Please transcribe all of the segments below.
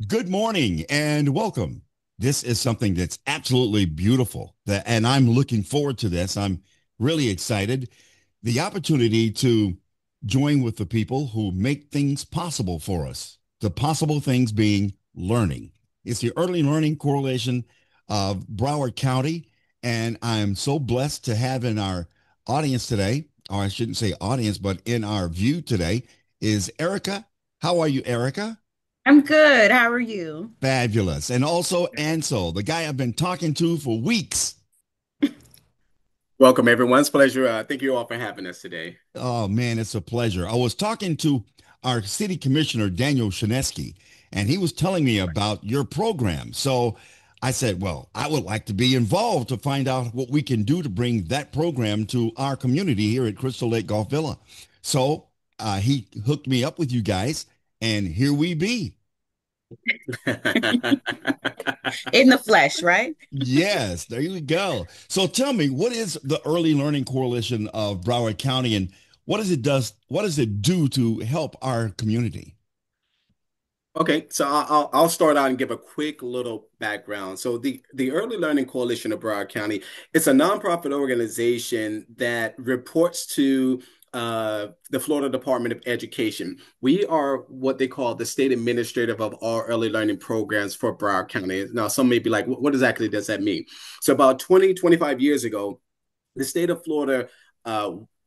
Good morning and welcome. This is something that's absolutely beautiful, and I'm looking forward to this. I'm really excited. The opportunity to join with the people who make things possible for us. The possible things being learning. It's the Early Learning Coalition of Broward County, and I'm so blessed to have in our audience today, or I shouldn't say audience, but in our view today is Erica. How are you, Erica? I'm good. How are you? Fabulous. And also Ansel, the guy I've been talking to for weeks. Welcome, everyone. It's a pleasure. Thank you all for having us today. Oh man, it's a pleasure. I was talking to our city commissioner, Daniel Shanetzky, and he was telling me about your program. So I said, well, I would like to be involved to find out what we can do to bring that program to our community here at Crystal Lake Golf Villa. So he hooked me up with you guys, and here we be. In the flesh, right? Yes, there you go. So tell me, what is the Early Learning Coalition of Broward County, and what does it do to help our community? Okay, so I'll start out and give a quick little background. So the Early Learning Coalition of Broward County, it's a nonprofit organization that reports to the Florida Department of Education. We are what they call the state administrative of all early learning programs for Broward County. Now, some may be like, what exactly does that mean? So about 25 years ago, the state of Florida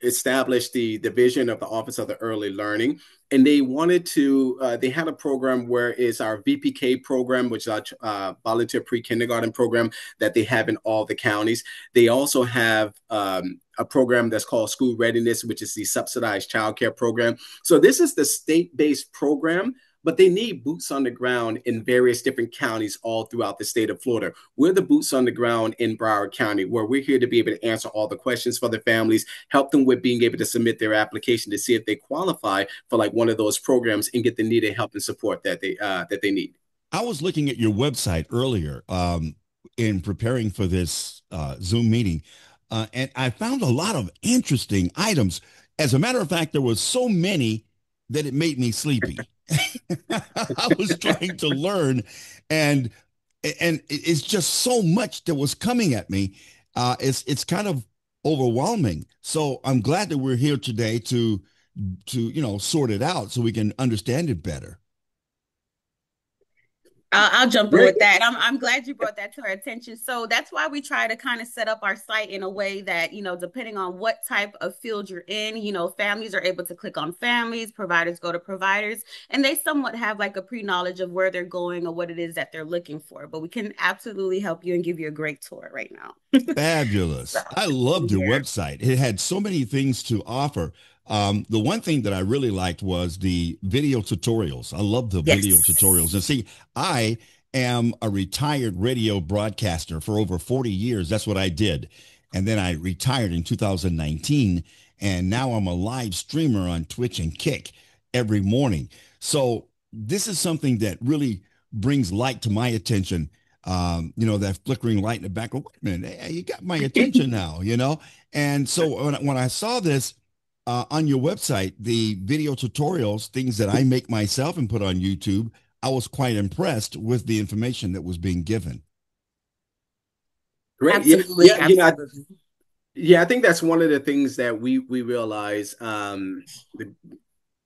established the division of the Office of the Early Learning, and they wanted to. They had a program where is our VPK program, which is our volunteer pre-kindergarten program that they have in all the counties. They also have a program that's called School Readiness, which is the subsidized childcare program. So this is the state-based program, but they need boots on the ground in various different counties all throughout the state of Florida. We're the boots on the ground in Broward County, where we're here to be able to answer all the questions for the families, help them with being able to submit their application to see if they qualify for like one of those programs and get the needed help and support that they need. I was looking at your website earlier in preparing for this Zoom meeting, and I found a lot of interesting items. As a matter of fact, there was so many that it made me sleepy. I was trying to learn, and it's just so much that was coming at me. It's kind of overwhelming. So I'm glad that we're here today to sort it out so we can understand it better. I'll jump in Very with good. that. I'm glad you brought that to our attention. So that's why we try to kind of set up our site in a way that, depending on what type of field you're in, families are able to click on families, providers go to providers, and they somewhat have like a pre-knowledge of where they're going or what it is that they're looking for. But we can absolutely help you and give you a great tour right now. So, Fabulous. I loved your yeah. website. It had so many things to offer. The one thing that I really liked was the video tutorials. I love the video tutorials. Yes. And see, I am a retired radio broadcaster for over 40 years. That's what I did. And then I retired in 2019. And now I'm a live streamer on Twitch and Kick every morning. So this is something that really brings light to my attention, that flickering light in the back. Wait a minute, hey, you got my attention now. And so when I saw this on your website, the video tutorials, things that I make myself and put on YouTube, I was quite impressed with the information that was being given. Great. Yeah, Absolutely, yeah. absolutely. I think that's one of the things that we realize. The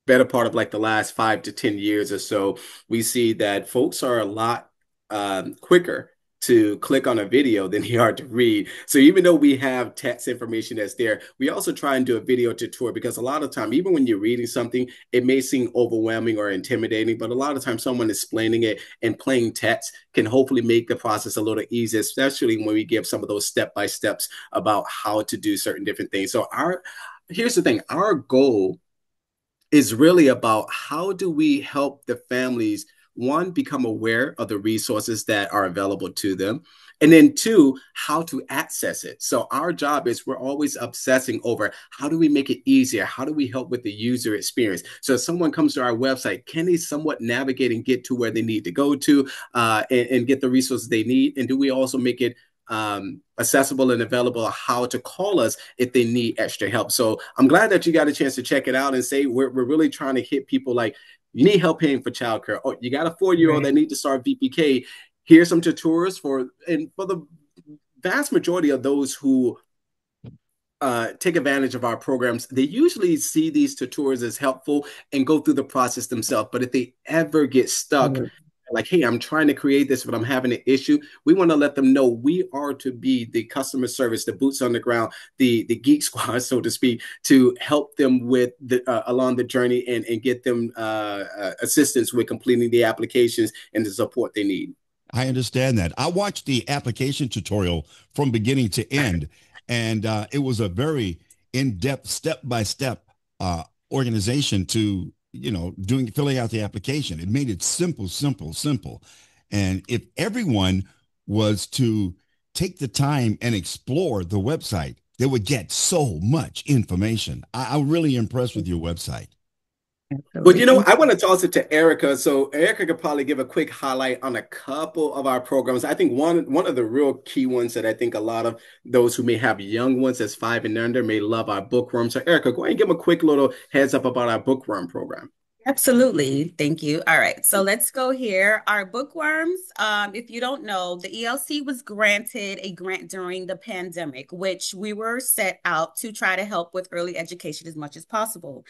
better part of like the last 5 to 10 years or so, we see that folks are a lot quicker to click on a video than they are to read. So even though we have text information that's there, we also try and do a video tutorial because a lot of time, even when you're reading something, it may seem overwhelming or intimidating, but a lot of times someone explaining it in plain text can hopefully make the process a little easier, especially when we give some of those step by steps about how to do certain different things. So here's the thing, our goal is really about how do we help the families, one, become aware of the resources that are available to them, and then two, how to access it. So our job is we're always obsessing over how do we make it easier? How do we help with the user experience? So if someone comes to our website, can they somewhat navigate and get to where they need to go to and get the resources they need? And do we also make it accessible and available how to call us if they need extra help? So I'm glad that you got a chance to check it out and say we're really trying to hit people like You need help paying for childcare. Oh, you got a 4-year-old Right. that need to start VPK. Here's some tutorials for the vast majority of those who take advantage of our programs. They usually see these tutorials as helpful and go through the process themselves. But if they ever get stuck, like, hey, I'm trying to create this, but I'm having an issue, we want to let them know we are to be the customer service, the boots on the ground, the geek squad, so to speak, to help them with along the journey and get them assistance with completing the applications and the support they need. I understand that. I watched the application tutorial from beginning to end, and it was a very in-depth, step-by-step organization to, doing filling out the application. It made it simple, simple, simple. And if everyone was to take the time and explore the website, they would get so much information. I'm really impressed with your website. But Absolutely. Thank I you. want to toss it to Erica. So Erica could probably give a quick highlight on a couple of our programs. I think one of the real key ones that I think a lot of those who may have young ones as 5 and under may love our bookworm. So Erica, go ahead and give them a quick little heads up about our bookworm program. Absolutely. Thank you. All right. So let's go here. Our bookworms, if you don't know, the ELC was granted a grant during the pandemic, which we were set out to try to help with early education as much as possible.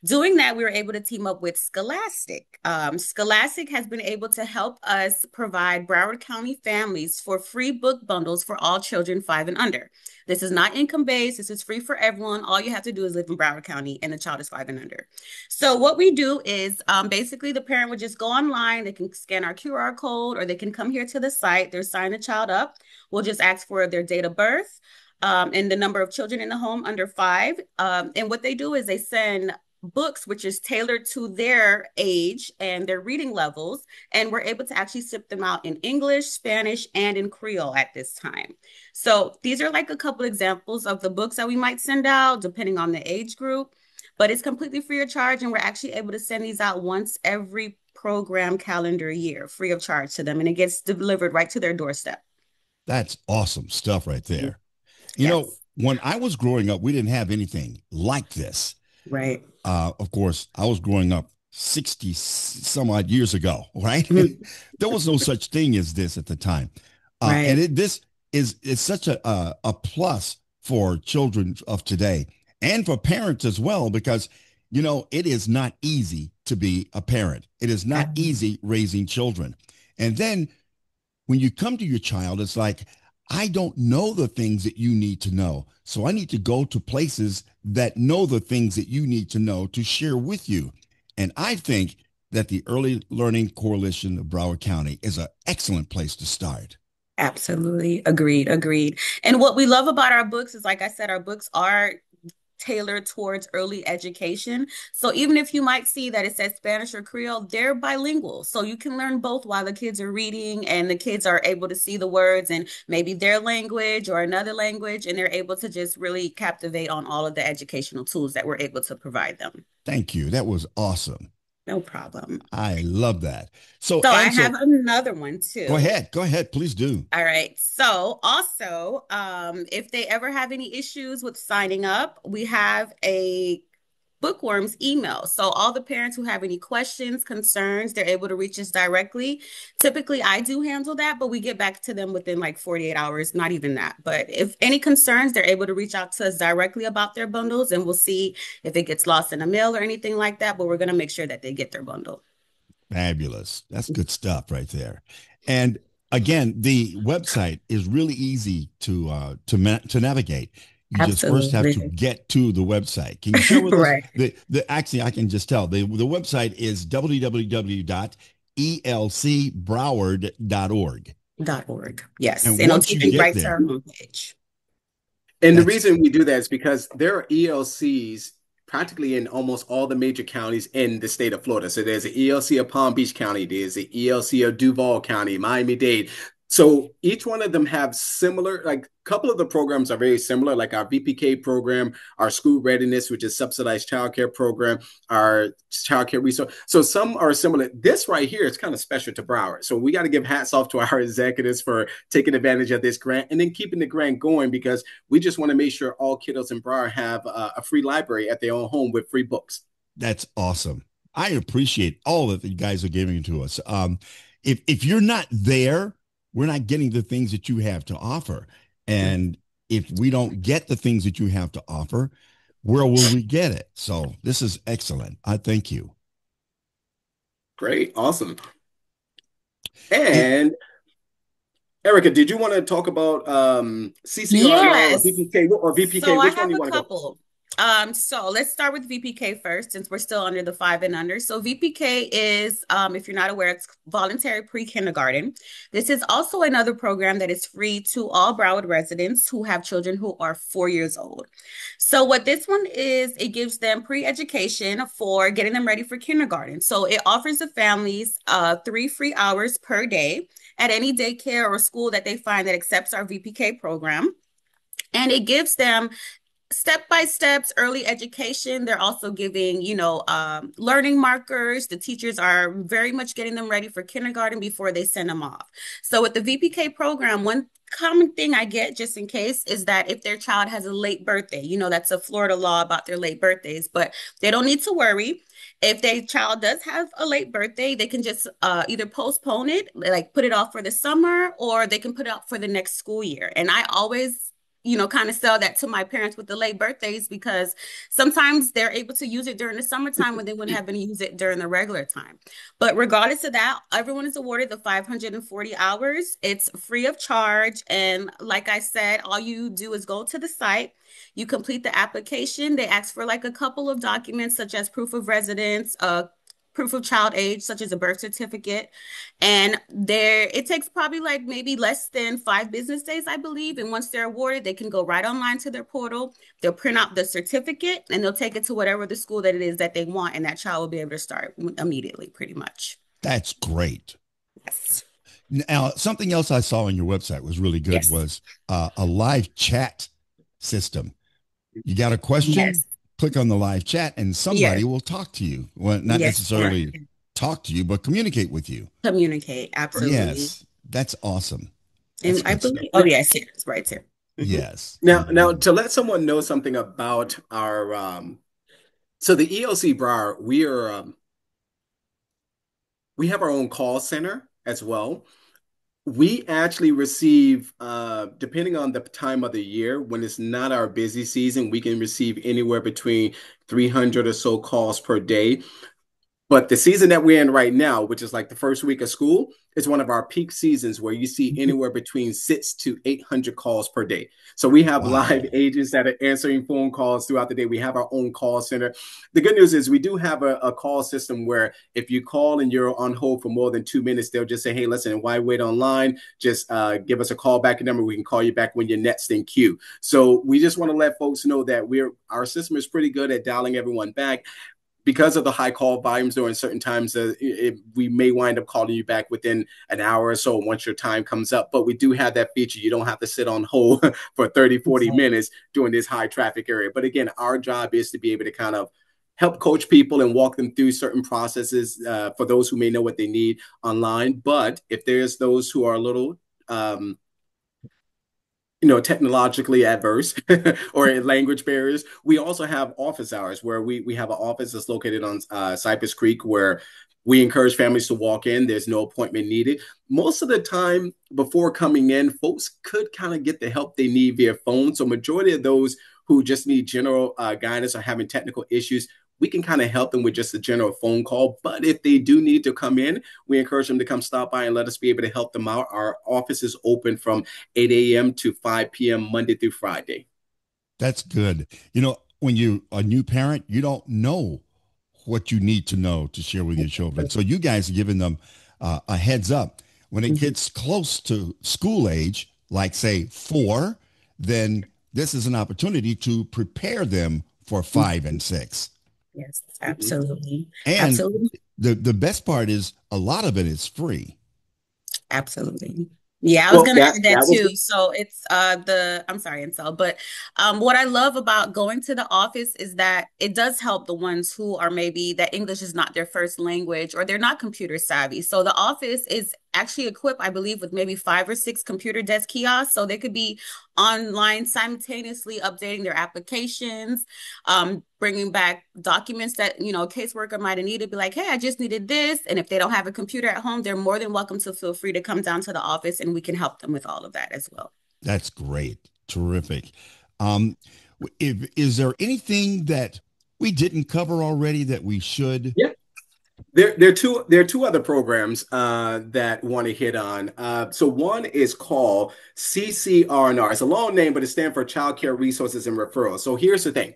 Doing that, we were able to team up with Scholastic. Scholastic has been able to help us provide Broward County families for free book bundles for all children 5 and under. This is not income based. This is free for everyone. All you have to do is live in Broward County and the child is 5 and under. So what we do is basically the parent would just go online. They can scan our QR code or they can come here to the site. They're sign the child up. We'll just ask for their date of birth and the number of children in the home under 5. And what they do is they send books which is tailored to their age and their reading levels, and we're able to actually ship them out in English, Spanish, and in Creole at this time. So these are like a couple examples of the books that we might send out depending on the age group, but it's completely free of charge, and we're actually able to send these out once every program calendar year free of charge to them, and it gets delivered right to their doorstep. That's awesome stuff right there. Yes. When I was growing up, we didn't have anything like this. Right. Of course, I was growing up 60 some odd years ago, right? Mhm. There was no such thing as this at the time. And Right. this is such a plus for children of today and for parents as well, because, it is not easy to be a parent. It is not easy raising children. And then when you come to your child, it's like, I don't know the things that you need to know. So I need to go to places that know the things that you need to know to share with you. And I think that the Early Learning Coalition of Broward County is an excellent place to start. Absolutely. Agreed. Agreed. And what we love about our books is, like I said, our books are tailored towards early education. So even if you might see that it says Spanish or Creole, they're bilingual. So you can learn both while the kids are reading and the kids are able to see the words and maybe their language or another language, and they're able to just really captivate on all of the educational tools that we're able to provide them. Thank you. That was awesome. No problem. I love that. So, So I Ansel, have another one go too. ahead. Go ahead. Please do. All right. So also, if they ever have any issues with signing up, we have a bookworms email. So all the parents who have any questions, concerns, they're able to reach us directly. Typically, I do handle that, but we get back to them within like 48 hours, not even that. But if any concerns, they're able to reach out to us directly about their bundles, and we'll see if it gets lost in the mail or anything like that. But we're going to make sure that they get their bundle. Fabulous. That's good stuff right there. And again, the website is really easy to navigate. You just first have to Absolutely. get to the website. Can you share with us Right. the actually I can just tell the website is www.elcbroward.org. .org. Yes. And And it'll once take you you get right to our there, homepage. And the that's reason we do that is because there are ELCs practically in almost all the major counties in the state of Florida. So there's an ELC of Palm Beach County, there's an ELC of Duval County, Miami-Dade. So each one of them have similar, like a couple of the programs are very similar, like our VPK program, our school readiness, which is subsidized childcare program, our childcare resource. So some are similar. This right here is kind of special to Broward. So we got to give hats off to our executives for taking advantage of this grant and then keeping the grant going, because we just want to make sure all kiddos in Broward have a free library at their own home with free books. that's awesome. I appreciate all that you guys are giving to us. If you're not there, we're not getting the things that you have to offer. And if we don't get the things that you have to offer, where will we get it? So this is excellent. I thank you. Great, awesome. You, And Erica, did you want to talk about CCRNR or Yes. VPK or VPK? So I Which one have do you a want to go? couple. So let's start with VPK first, since we're still under the 5 and under. So VPK is, if you're not aware, it's voluntary pre-kindergarten. This is also another program that is free to all Broward residents who have children who are 4 years old. So what this one is, it gives them pre-education for getting them ready for kindergarten. So it offers the families 3 free hours per day at any daycare or school that they find that accepts our VPK program. And it gives them step by steps early education. They're also giving, learning markers. The teachers are very much getting them ready for kindergarten before they send them off. So with the VPK program, one common thing I get just in case is that if their child has a late birthday, that's a Florida law about their late birthdays, but they don't need to worry. If their child does have a late birthday, they can just either postpone it, like put it off for the summer, or they can put it off for the next school year. And I always kind of sell that to my parents with the late birthdays, because sometimes they're able to use it during the summertime when they wouldn't have been use it during the regular time. But regardless of that, everyone is awarded the 540 hours. It's free of charge. And like I said, all you do is go to the site, you complete the application. They ask for like a couple of documents, such as proof of residence, proof of child age, such as a birth certificate. And there, it takes probably like maybe less than 5 business days, I believe. And once they're awarded, they can go right online to their portal. They'll print out the certificate and they'll take it to whatever the school that it is that they want. And that child will be able to start immediately, pretty much. that's great. Yes. Now, something else I saw on your website was really good Yes. was a live chat system. You got a question, Yes. click on the live chat, and somebody Yes. will talk to you. Well, not Yes. necessarily talk to you, but communicate with you. Communicate. Absolutely. Yes, that's awesome. That's And I good stuff. believe, oh, yes, it's right here. Mhm. Yes. Now, Mhm. to let someone know something about our so the ELC Bar, we have our own call center as well. We actually receive, depending on the time of the year, when it's not our busy season, we can receive anywhere between 300 or so calls per day. But the season that we're in right now, which is like the first week of school, is one of our peak seasons where you see anywhere between 600 to 800 calls per day. So we have live Wow. agents that are answering phone calls throughout the day. We have our own call center. The good news is we do have a call system where if you call and you're on hold for more than 2 minutes, they'll just say, hey, listen, why wait online? Just give us a call back number. We can call you back when you're next in queue. So we just want to let folks know that our system is pretty good at dialing everyone back because of the high call volumes during certain times. We may wind up calling you back within an hour or so once your time comes up. But we do have that feature. You don't have to sit on hold for 30, 40 minutes during this high traffic area. But again, our job is to be able to kind of help coach people and walk them through certain processes for those who may know what they need online. But if there's those who are a little technologically adverse or language barriers. We also have office hours where we have an office that's located on Cypress Creek where we encourage families to walk in. There's no appointment needed. Most of the time before coming in, folks could kind of get the help they need via phone. So majority of those who just need general guidance or having technical issues, we can kind of help them with just a general phone call. But if they do need to come in, we encourage them to come stop by and let us be able to help them out. Our office is open from 8 a.m. to 5 p.m. Monday through Friday. That's good. When you're a new parent, you don't know what you need to know to share with your children. So you guys are giving them a heads up. When it Mhm. gets close to school age, like say 4, then this is an opportunity to prepare them for 5 and 6. Yes, Mhm. absolutely. And Absolutely. the best part is a lot of it is free. Absolutely. Yeah, I was Well, gonna that add that that was too. So it's I'm sorry, Ansel, but what I love about going to the office is that it does help the ones who are maybe that English is not their first language or they're not computer savvy. So the office is actually equipped, I believe, with maybe 5 or 6 computer desk kiosks. So they could be online simultaneously updating their applications, bringing back documents that, a caseworker might have needed, be like, hey, I just needed this. And if they don't have a computer at home, they're more than welcome to feel free to come down to the office and we can help them with all of that as well. That's great. Terrific. Um, is there anything that we didn't cover already that we should? Yeah. There are two other programs that want to hit on. So one is called CCR&R. It's a long name, but it stands for Child Care Resources and Referrals. So here's the thing.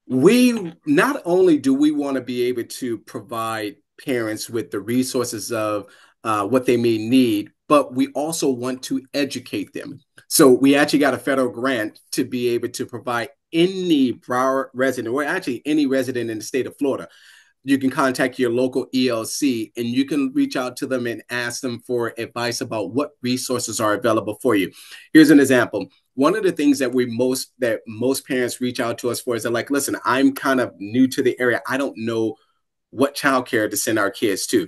We not only do we want to be able to provide parents with the resources of what they may need, but we also want to educate them. So we actually got a federal grant to be able to provide any Broward resident, or actually any resident in the state of Florida. You can contact your local ELC and you can reach out to them and ask them for advice about what resources are available for you. Here's an example. One of the things that most parents reach out to us for is they're like, listen, I'm kind of new to the area. I don't know what childcare to send our kids to.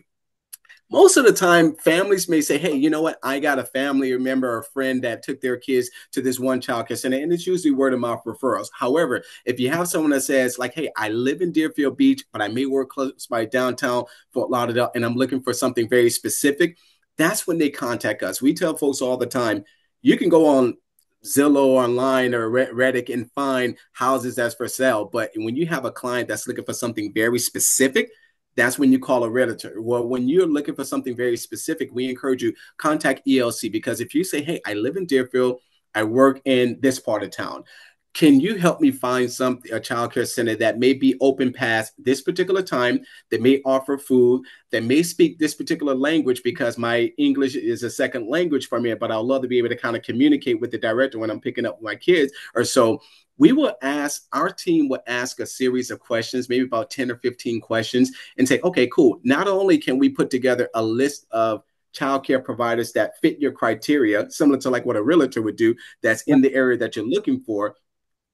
Most of the time, families may say, hey, you know what? I got a family member or friend that took their kids to this one childcare center, and it's usually word of mouth referrals. However, if you have someone that says, like, hey, I live in Deerfield Beach, but I may work close by downtown Fort Lauderdale, and I'm looking for something very specific, that's when they contact us. We tell folks all the time, you can go on Zillow online or Reddit and find houses that's for sale. But when you have a client that's looking for something very specific, that's when you call a realtor. Well, when you're looking for something very specific, we encourage you contact ELC, because if you say, hey, I live in Deerfield, I work in this part of town, can you help me find a childcare center that may be open past this particular time, that may offer food, that may speak this particular language, because my English is a second language for me, but I'd love to be able to kind of communicate with the director when I'm picking up my kids or so. Our team will ask a series of questions, maybe about 10 or 15 questions, and say, okay, cool. Not only can we put together a list of childcare providers that fit your criteria, similar to like what a realtor would do, that's in the area that you're looking for,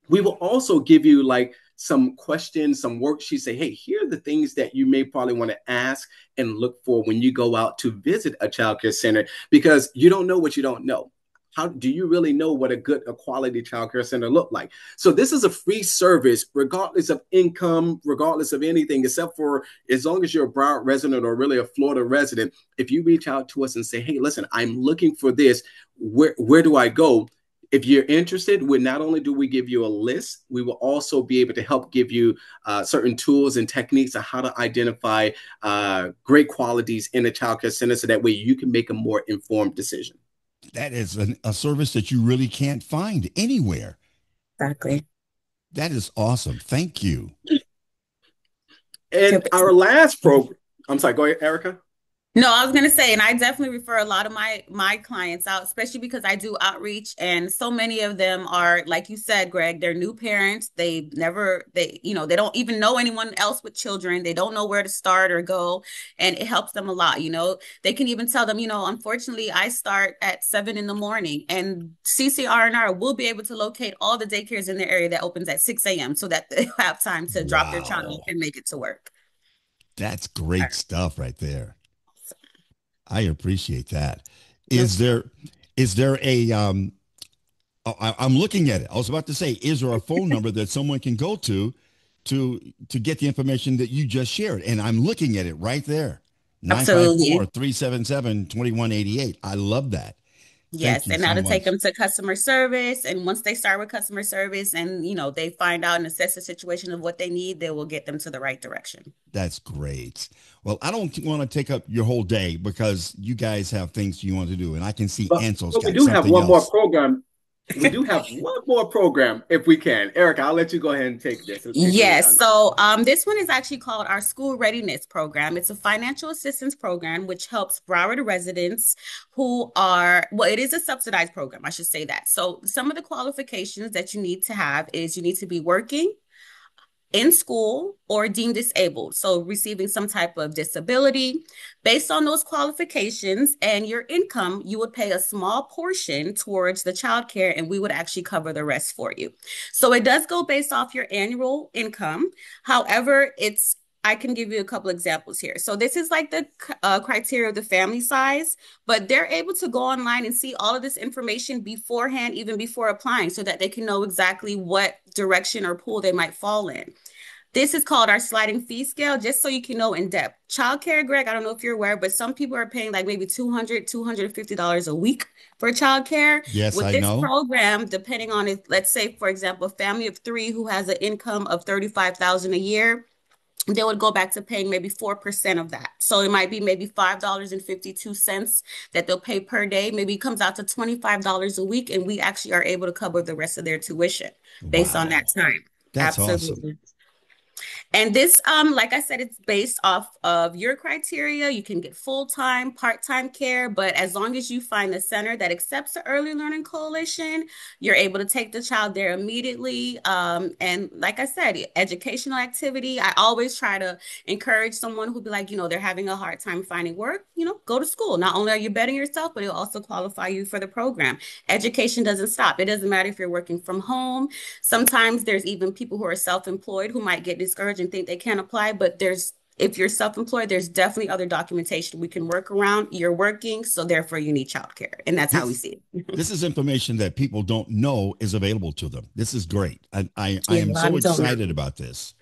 we will also give you like some questions, some worksheets, say, hey, here are the things that you may probably want to ask and look for when you go out to visit a childcare center, because you don't know what you don't know. How do you really know what a quality childcare center look like? So this is a free service, regardless of income, regardless of anything, except for as long as you're a Broward resident or really a Florida resident. If you reach out to us and say, hey, listen, I'm looking for this, where do I go? If you're interested, not only do we give you a list, we will also be able to help give you certain tools and techniques on how to identify great qualities in a childcare center, so that way you can make a more informed decision. That is a service that you really can't find anywhere. Exactly. That is awesome. Thank you. And our last program, I'm sorry, go ahead, Erica. No, I was going to say, and I definitely refer a lot of my clients out, especially because I do outreach, and so many of them are, like you said, Greg, they're new parents. They don't even know anyone else with children. They don't know where to start or go, and it helps them a lot. They can even tell them, unfortunately, I start at 7 a.m, and CCR&R will be able to locate all the daycares in the area that opens at 6 a.m. so that they have time to drop their child and make it to work. That's great stuff right there. I appreciate that. Is there a I'm looking at it. I was about to say, is there a phone number that someone can go to get the information that you just shared? And I'm looking at it right there. 954-377-2188. I love that. Yes, and now to take them to customer service. And once they start with customer service and, they find out and assess the situation of what they need, they will get them to the right direction. That's great. Well, I don't want to take up your whole day because you guys have things you want to do. And I can see Ansel's got we do have one else. more program. We do have one more program if we can. Erica, I'll let you go ahead and take this. Yes. So this one is actually called our School Readiness Program. It's a financial assistance program which helps Broward residents it is a subsidized program, I should say that. So some of the qualifications that you need to have is you need to be working in school or deemed disabled, so receiving some type of disability. Based on those qualifications and your income, you would pay a small portion towards the child care, and we would actually cover the rest for you. So it does go based off your annual income. However, it's I can give you a couple examples here. So this is like the criteria of the family size, but they're able to go online and see all of this information beforehand, even before applying, so that they can know exactly what direction or pool they might fall in. This is called our sliding fee scale, just so you can know in depth. Childcare, Greg, I don't know if you're aware, but some people are paying like maybe $250 a week for childcare. Yes, With I this know. program, depending on it, let's say, for example, a family of three who has an income of 35,000 a year, they would go back to paying maybe 4% of that. So it might be maybe $5.52 that they'll pay per day. Maybe it comes out to $25 a week, and we actually are able to cover the rest of their tuition based on that Wow. time. That's awesome. Absolutely. And this, like I said, it's based off of your criteria. You can get full-time, part-time care, but as long as you find a center that accepts the Early Learning Coalition, you're able to take the child there immediately. And like I said, educational activity. I always try to encourage someone who'd be like, they're having a hard time finding work, go to school. Not only are you betting yourself, but it'll also qualify you for the program. Education doesn't stop. It doesn't matter if you're working from home. Sometimes there's even people who are self-employed who might get discouraged and think they can't apply, but if you're self-employed, there's definitely other documentation we can work around. You're working, so therefore you need childcare. And that's how we This see it. this is information that people don't know is available to them. This is great. I Yeah, a am lot so of don't excited know. about this.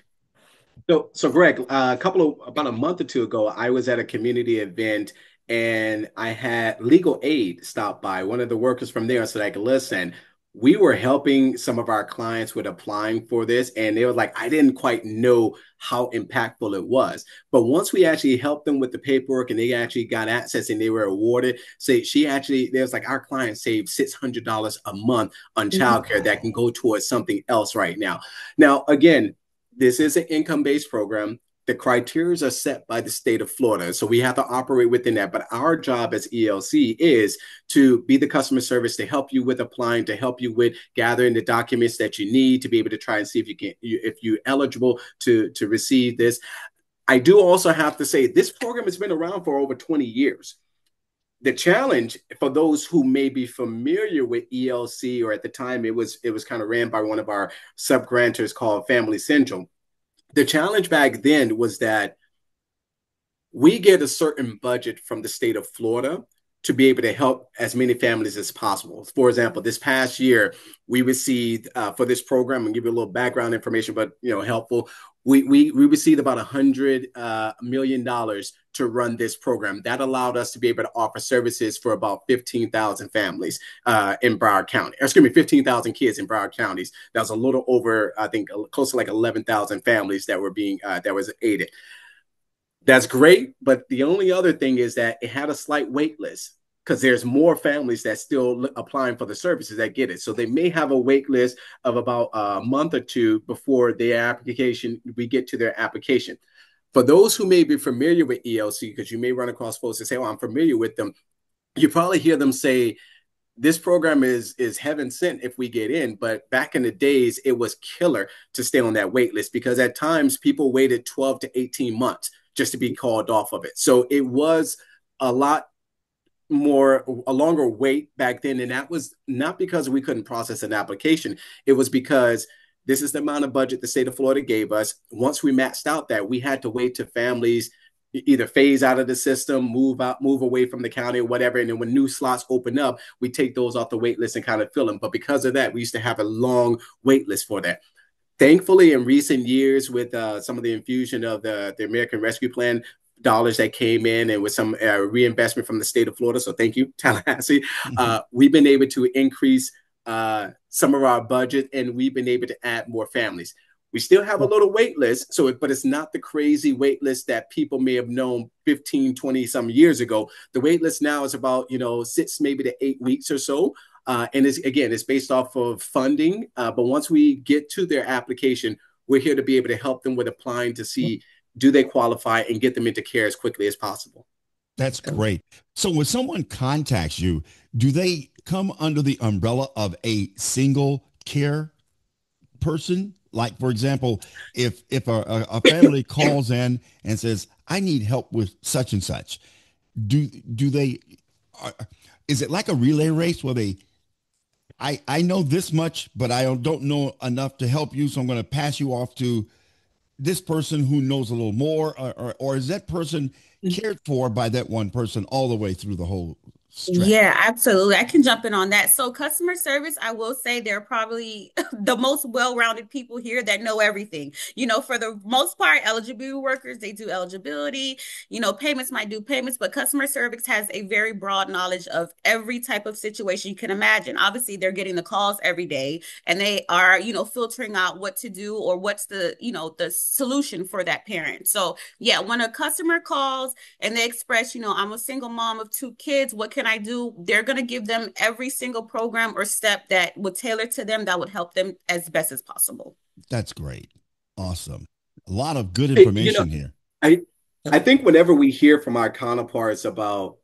So Greg, about a month or two ago, I was at a community event and I had legal aid stop by. One of the workers from there said, like, listen, we were helping some of our clients with applying for this, and they were like, I didn't quite know how impactful it was. But once we actually helped them with the paperwork and they actually got access and they were awarded, so she actually, there's like our client saved $600 a month on childcare that can Wow. go towards something else right now. Now, again, this is an income-based program. The criteria are set by the state of Florida. So we have to operate within that. But our job as ELC is to be the customer service to help you with applying, to help you with gathering the documents that you need to be able to try and see if you're eligible to receive this. I do also have to say this program has been around for over 20 years. The challenge for those who may be familiar with ELC, or at the time it was kind of ran by one of our sub grantors called Family Central. The challenge back then was that we get a certain budget from the state of Florida to be able to help as many families as possible. For example, this past year, we received for this program, and give you a little background information, but helpful. We received about $100 million to run this program. That allowed us to be able to offer services for about 15,000 families in Broward County. Excuse me, 15,000 kids in Broward counties. That was a little over, I think, close to like 11,000 families that were being that was aided. That's great, but the only other thing is that it had a slight wait list because there's more families that still applying for the services that get it. So they may have a wait list of about a month or two before their application, we get to their application. For those who may be familiar with ELC, because you may run across folks that say, "Oh, I'm familiar with them," you probably hear them say, "This program is heaven sent if we get in." But back in the days, it was killer to stay on that wait list because at times people waited 12 to 18 months just to be called off of it. So it was a lot a longer wait back then. And that was not because we couldn't process an application. It was because this is the amount of budget the state of Florida gave us. Once we maxed out that, we had to wait to families either phase out of the system, move out, move away from the county or whatever. And then when new slots open up, we take those off the wait list and kind of fill them. But because of that, we used to have a long wait list for that. Thankfully, in recent years, with some of the infusion of the American Rescue Plan dollars that came in and with some reinvestment from the state of Florida, so thank you, Tallahassee, we've been able to increase some of our budget and we've been able to add more families. We still have a little wait list, but it's not the crazy wait list that people may have known 15, 20 some years ago. The wait list now is about, 6 maybe to 8 weeks or so. And it's based off of funding. But once we get to their application, we're here to be able to help them with applying to see do they qualify and get them into care as quickly as possible. That's great. So when someone contacts you, do they come under the umbrella of a single care person? Like, for example, if a family calls in and says, "I need help with such and such," do they? Are, is it like a relay race where I know this much, but I don't know enough to help you, so I'm going to pass you off to this person who knows a little more, or is that person cared for by that one person all the way through the whole stretch? Yeah, absolutely. I can jump in on that. So, customer service, I will say they're probably the most well-rounded people here that know everything. For the most part, eligibility workers, they do eligibility. Payments might do payments, but customer service has a very broad knowledge of every type of situation you can imagine. Obviously, they're getting the calls every day and they are, filtering out what to do or what's the solution for that parent. So, yeah, when a customer calls, and they express, I'm a single mom of two kids. What can I do? They're going to give them every single program or step that would tailor to them that would help them as best as possible. That's great. Awesome. A lot of good Hey, information here. I I think whenever we hear from our counterparts about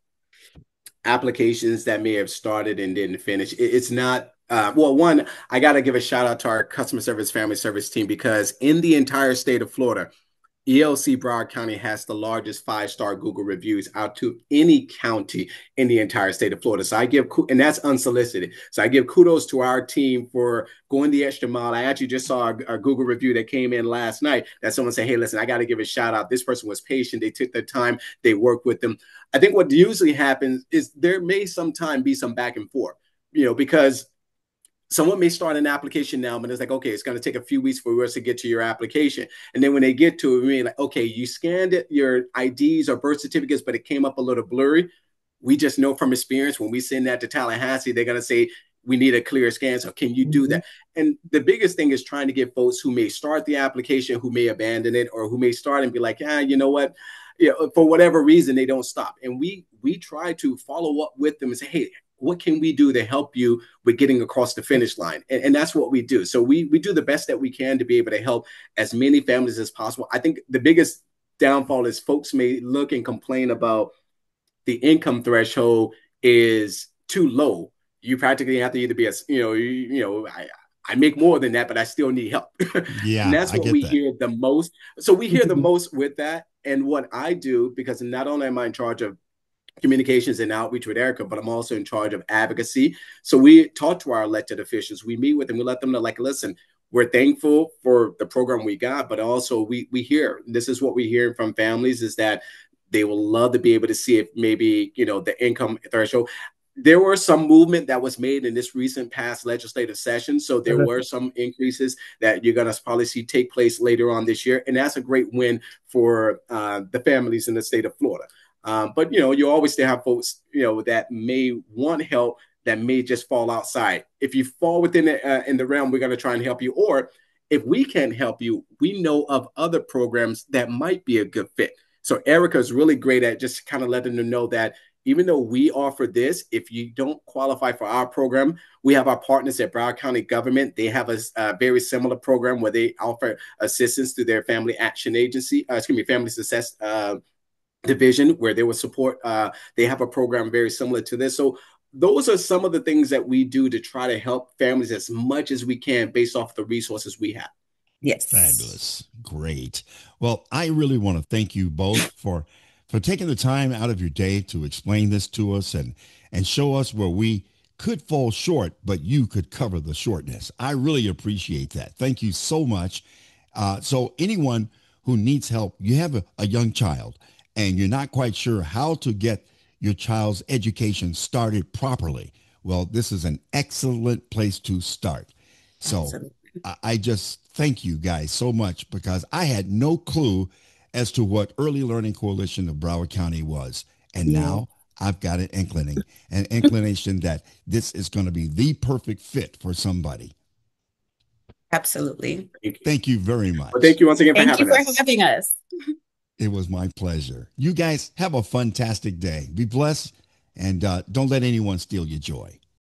applications that may have started and didn't finish, it's not well, one, I got to give a shout out to our customer service family service team because in the entire state of Florida, ELC Broward County has the largest five-star Google reviews out to any county in the entire state of Florida. So and that's unsolicited. So I give kudos to our team for going the extra mile. I actually just saw a Google review that came in last night that someone said, hey, listen, I got to give a shout out. This person was patient. They took their time. They worked with them. I think what usually happens is there may sometime be some back and forth, because someone may start an application now, but it's like, okay, it's going to take a few weeks for us to get to your application. And then when they get to it, we're like, okay, you scanned it, your IDs or birth certificates, but it came up a little blurry. We just know from experience when we send that to Tallahassee, they're going to say, we need a clear scan. So can you do that? And the biggest thing is trying to get folks who may start the application, who may abandon it, or who may start and be like, you know what? For whatever reason, they don't stop. And we try to follow up with them and say, hey, what can we do to help you with getting across the finish line? And that's what we do. So we do the best that we can to be able to help as many families as possible. I think the biggest downfall is folks may look and complain about the income threshold is too low. You practically have to either be I make more than that, but I still need help. And Yeah, that's I what get we that. hear the most. So we hear the most with that. And what I do, because not only am I in charge of communications and outreach with Erica, but I'm also in charge of advocacy. So we talk to our elected officials. We meet with them. We let them know, like, listen, we're thankful for the program we got, but also we hear this is what we hear from families is that they will love to be able to see if maybe the income threshold. There were some movement that was made in this recent past legislative session. So there were some increases that you're going to probably see take place later on this year. And that's a great win for the families in the state of Florida. But you always still have folks that may want help that may just fall outside. If you fall within in the realm, we're going to try and help you. Or if we can't help you, we know of other programs that might be a good fit. So Erica is really great at just kind of letting them know that even though we offer this, if you don't qualify for our program, we have our partners at Broward County government. They have a very similar program where they offer assistance through their family action agency, family success division where they will support. They have a program very similar to this. So those are some of the things that we do to try to help families as much as we can based off the resources we have. Yes. Fabulous. Great. Well, I really want to thank you both for taking the time out of your day to explain this to us and show us where we could fall short, but you could cover the shortness. I really appreciate that. Thank you so much. So anyone who needs help, you have a young child and you're not quite sure how to get your child's education started properly. Well, this is an excellent place to start. So Absolutely. I just thank you guys so much because I had no clue as to what Early Learning Coalition of Broward County was. And Yeah. now I've got an inclination that this is going to be the perfect fit for somebody. Absolutely. Thank you. Thank you very Well, much. thank you once again for Thank you having for us. having us. It was my pleasure. You guys have a fantastic day. Be blessed and don't let anyone steal your joy.